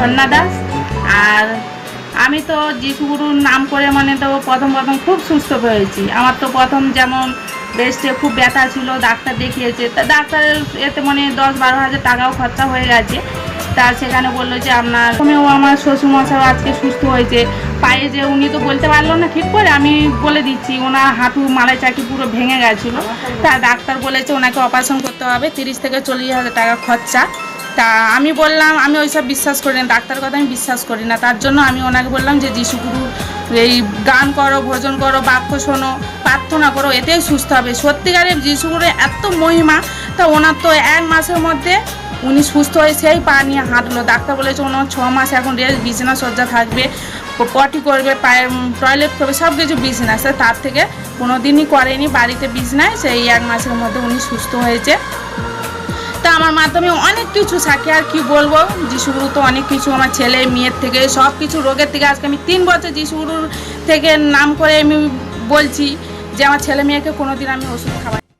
ঝর্ণা দাস। আর আমি তো যিশুগুরুর নাম করে মানে তো প্রথম খুব সুস্থ হয়েছি। আমার তো প্রথম যেমন ব্রেস্টে খুব ব্যথা ছিল, ডাক্তার দেখিয়েছে, তা ডাক্তারের এতে মানে 10-12 হাজার টাকাও খরচা হয়ে গেছে। তার সেখানে বললো যে আপনার তুমিও, আমার শ্বশুরমশাই আজকে সুস্থ হয়েছে। পায়ে যে উনি তো বলতে পারলো না ঠিক করে, আমি বলে দিচ্ছি, ওনার হাঁটু মালাই চাকি পুরো ভেঙে গেছিলো। তা ডাক্তার বলেছে ওনাকে অপারেশন করতে হবে, 30 থেকে 40 হাজার টাকা খরচা। তা আমি বললাম আমি ওইসব বিশ্বাস করি না, ডাক্তার কথা আমি বিশ্বাস করি না। তার জন্য আমি ওনাকে বললাম যে যিশুগুরু এই গান করো, ভজন করো, বাক্য শোনো, প্রার্থনা করো, এতেই সুস্থ হবে। সত্যিকারের যিশুগুরুর এত মহিমা। তা ওনার তো 1 মাসের মধ্যে উনি সুস্থ হয়ে সেই পা নিয়ে হাঁটলো। ডাক্তার বলেছে ওনার 6 মাস এখন রেস্ট, বিছানা সজ্জা থাকবে, পটি করবে, পায়ে টয়লেট করবে, সব কিছু বিছানায়। সে তার থেকে কোনো দিনই করেনি, বাড়িতে বিছানায়। সেই 1 মাসের মধ্যে উনি সুস্থ হয়েছে। তা আমার মাধ্যমে অনেক কিছু সাক্ষী, আর কি বলবো, যিশুগুরু তো অনেক কিছু, আমার ছেলে মেয়ের থেকে সব কিছু রোগের থেকে আজকে আমি 3 বছর যিশুগুরুর থেকে নাম করে আমি বলছি যে আমার ছেলে মেয়েকে কোনো দিন আমি ওষুধ খাওয়াই।